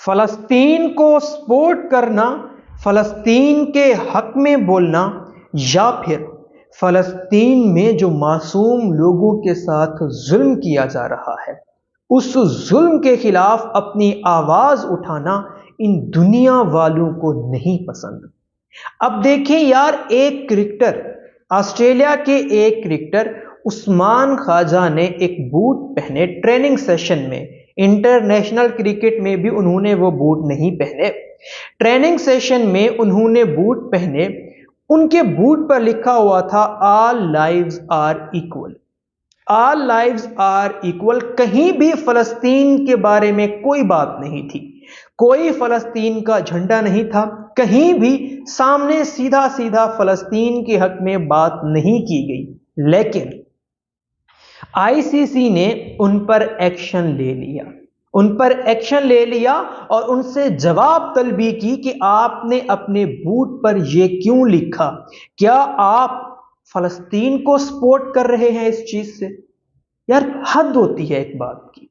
फलस्तीन को सपोर्ट करना, फलस्तीन के हक में बोलना, या फिर फलस्तीन में जो मासूम लोगों के साथ जुल्म किया जा रहा है उस जुल्म के खिलाफ अपनी आवाज उठाना इन दुनिया वालों को नहीं पसंद। अब देखिए यार, एक क्रिकेटर, ऑस्ट्रेलिया के एक क्रिकेटर उस्मान ख्वाजा ने एक बूट पहने ट्रेनिंग सेशन में। इंटरनेशनल क्रिकेट में भी उन्होंने वो बूट नहीं पहने, ट्रेनिंग सेशन में उन्होंने बूट पहने। उनके बूट पर लिखा हुआ था all lives are equal, all lives are equal. कहीं भी फलस्तीन के बारे में कोई बात नहीं थी, कोई फलस्तीन का झंडा नहीं था, कहीं भी सामने सीधा सीधा फलस्तीन के हक में बात नहीं की गई। लेकिन आईसीसी ने उन पर एक्शन ले लिया, उन पर एक्शन ले लिया और उनसे जवाब तलबी की कि आपने अपने बूट पर यह क्यों लिखा? क्या आप फलस्तीन को सपोर्ट कर रहे हैं इस चीज से? यार हद होती है एक बात की,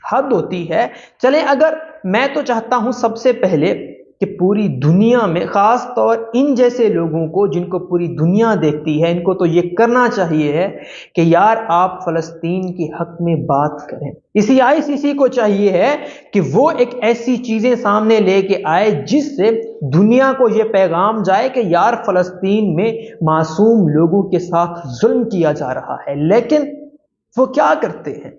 हद होती है। चलें, अगर मैं तो चाहता हूं सबसे पहले कि पूरी दुनिया में, खास तौर इन जैसे लोगों को जिनको पूरी दुनिया देखती है, इनको तो ये करना चाहिए है कि यार आप फलस्तीन के हक में बात करें। इसी आईसीसी को चाहिए है कि वो एक ऐसी चीजें सामने लेके आए जिससे दुनिया को ये पैगाम जाए कि यार फलस्तीन में मासूम लोगों के साथ जुल्म किया जा रहा है। लेकिन वो क्या करते हैं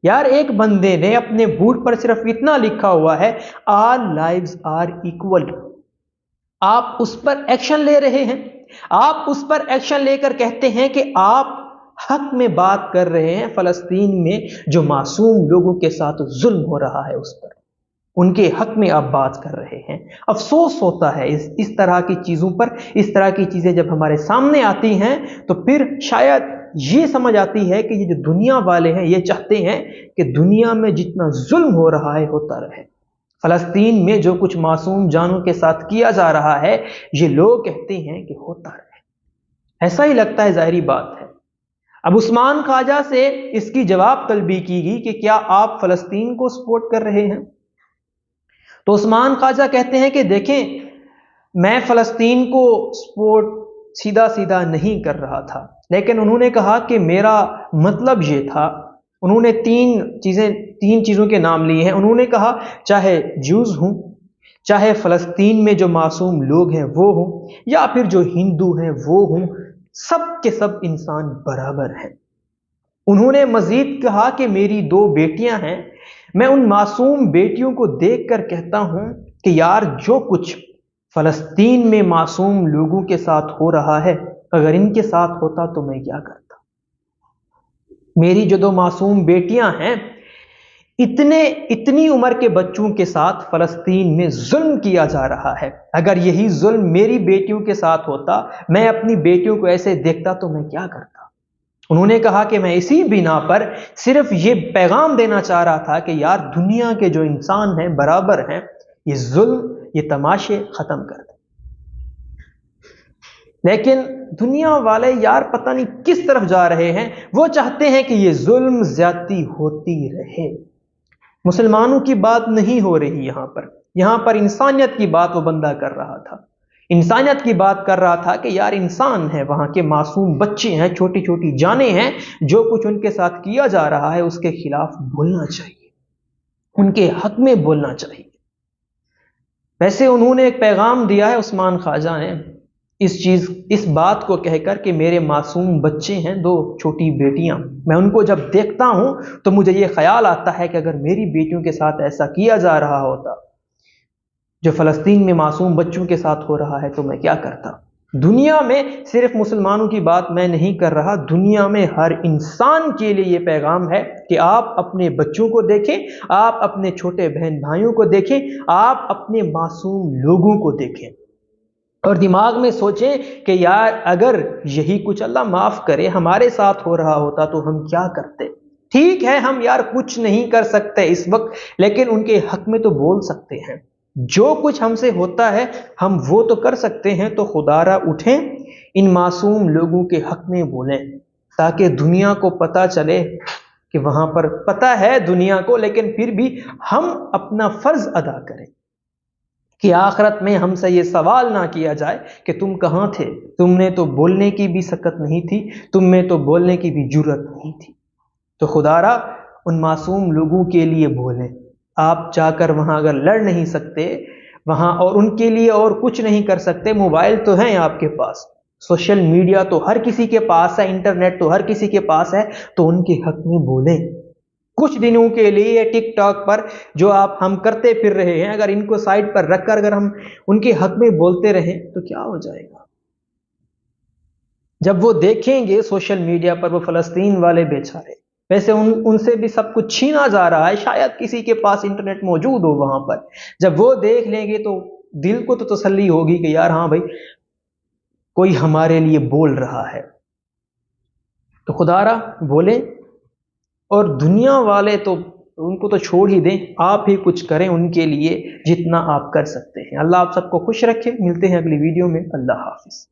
यार, एक बंदे ने अपने बूट पर सिर्फ इतना लिखा हुआ है ऑल लाइव्स आर इक्वल, आप उस पर एक्शन ले रहे हैं, आप उस पर एक्शन लेकर कहते हैं कि आप हक में बात कर रहे हैं फलस्तीन में जो मासूम लोगों के साथ जुल्म हो रहा है उस पर, उनके हक में आप बात कर रहे हैं। अफसोस होता है इस तरह की चीजों पर, इस तरह की चीजें जब हमारे सामने आती हैं तो फिर शायद ये समझ आती है कि ये जो दुनिया वाले हैं ये चाहते हैं कि दुनिया में जितना जुल्म हो रहा है होता रहे, फलस्तीन में जो कुछ मासूम जानों के साथ किया जा रहा है ये लोग कहते हैं कि होता रहे। ऐसा ही लगता है, जाहिरी बात है। अब उस्मान ख्वाजा से इसकी जवाब तलबी की गई कि क्या आप फलस्तीन को सपोर्ट कर रहे हैं? तो उस्मान ख्वाजा कहते हैं कि देखें, मैं फलस्तीन को सपोर्ट सीधा सीधा नहीं कर रहा था, लेकिन उन्होंने कहा कि मेरा मतलब ये था। उन्होंने तीन चीजों के नाम लिए हैं। उन्होंने कहा चाहे ज्यूज हूं, चाहे फलस्तीन में जो मासूम लोग हैं वो हों, या फिर जो हिंदू हैं वो हों, सब के सब इंसान बराबर हैं। उन्होंने मजीद कहा कि मेरी 2 बेटियां हैं, मैं उन मासूम बेटियों को देखकर कहता हूं कि यार जो कुछ फलस्तीन में मासूम लोगों के साथ हो रहा है अगर इनके साथ होता तो मैं क्या करता। मेरी जो 2 मासूम बेटियां हैं, इतनी उम्र के बच्चों के साथ फलस्तीन में जुल्म किया जा रहा है, अगर यही जुल्म मेरी बेटियों के साथ होता, मैं अपनी बेटियों को ऐसे देखता तो मैं क्या करता। उन्होंने कहा कि मैं इसी बिना पर सिर्फ ये पैगाम देना चाह रहा था कि यार दुनिया के जो इंसान हैं बराबर हैं, ये जुल्म, ये तमाशे खत्म कर दें। लेकिन दुनिया वाले यार पता नहीं किस तरफ जा रहे हैं। वो चाहते हैं कि ये जुल्म ज्यादती होती रहे। मुसलमानों की बात नहीं हो रही यहां पर इंसानियत की बात वो बंदा कर रहा था। इंसानियत की बात कर रहा था कि यार इंसान है, वहां के मासूम बच्चे हैं, छोटी छोटी जानें हैं, जो कुछ उनके साथ किया जा रहा है उसके खिलाफ बोलना चाहिए, उनके हक में बोलना चाहिए। वैसे उन्होंने एक पैगाम दिया है उस्मान ख्वाजा ने इस बात को कहकर कि मेरे मासूम बच्चे हैं, 2 छोटी बेटियां, मैं उनको जब देखता हूं तो मुझे ये ख्याल आता है कि अगर मेरी बेटियों के साथ ऐसा किया जा रहा होता जो फलस्तीन में मासूम बच्चों के साथ हो रहा है तो मैं क्या करता। दुनिया में सिर्फ मुसलमानों की बात मैं नहीं कर रहा, दुनिया में हर इंसान के लिए ये पैगाम है कि आप अपने बच्चों को देखें, आप अपने छोटे बहन भाइयों को देखें, आप अपने मासूम लोगों को देखें और दिमाग में सोचें कि यार अगर यही कुछ, अल्लाह माफ करे, हमारे साथ हो रहा होता तो हम क्या करते। ठीक है, हम यार कुछ नहीं कर सकते इस वक्त, लेकिन उनके हक में तो बोल सकते हैं। जो कुछ हमसे होता है हम वो तो कर सकते हैं। तो खुदारा उठें, इन मासूम लोगों के हक में बोलें ताकि दुनिया को पता चले کہ وہاں پر پتہ ہے دنیا کو، لیکن پھر بھی ہم اپنا فرض ادا کریں کہ آخرت میں ہم سے یہ سوال نہ کیا جائے کہ تم کہاں تھے، تم نے تو بولنے کی بھی سکت نہیں تھی، تم میں تو بولنے کی بھی جرت نہیں تھی۔ تو خدا را ان معصوم لوگوں کے لیے بولیں، آپ جا کر وہاں اگر لڑ نہیں سکتے وہاں اور ان کے لیے اور کچھ نہیں کر سکتے، موبائل تو ہیں آپ کے پاس، سوشل میڈیا تو ہر کسی کے پاس ہے، انٹرنیٹ تو ہر کسی کے پاس ہے، تو ان کے حق میں بولیں۔ کچھ دنوں کے لیے ٹک ٹاک پر جو ہم کرتے پھر رہے ہیں، اگر ان کو سائڈ پر رکھ کر اگر ہم ان کے حق میں بولتے رہیں تو کیا ہو جائے گا؟ جب وہ دیکھیں گے سوشل میڈیا پر وہ فلسطین والے بیچارے، ویسے ان سے بھی سب کچھ چھینا جا رہا ہے، شاید کسی کے پاس انٹرنیٹ موجود ہو وہاں پر، جب وہ دیکھ لیں گے تو دل کو تو تسلی ہوگی کہ یار ہاں بھائی کوئی ہمارے لیے بول رہا ہے۔ تو خدا را بولیں، اور دنیا والے تو ان کو تو چھوڑ ہی دیں، آپ ہی کچھ کریں ان کے لیے جتنا آپ کر سکتے ہیں۔ اللہ آپ سب کو خوش رکھے، ملتے ہیں اگلی ویڈیو میں، اللہ حافظ۔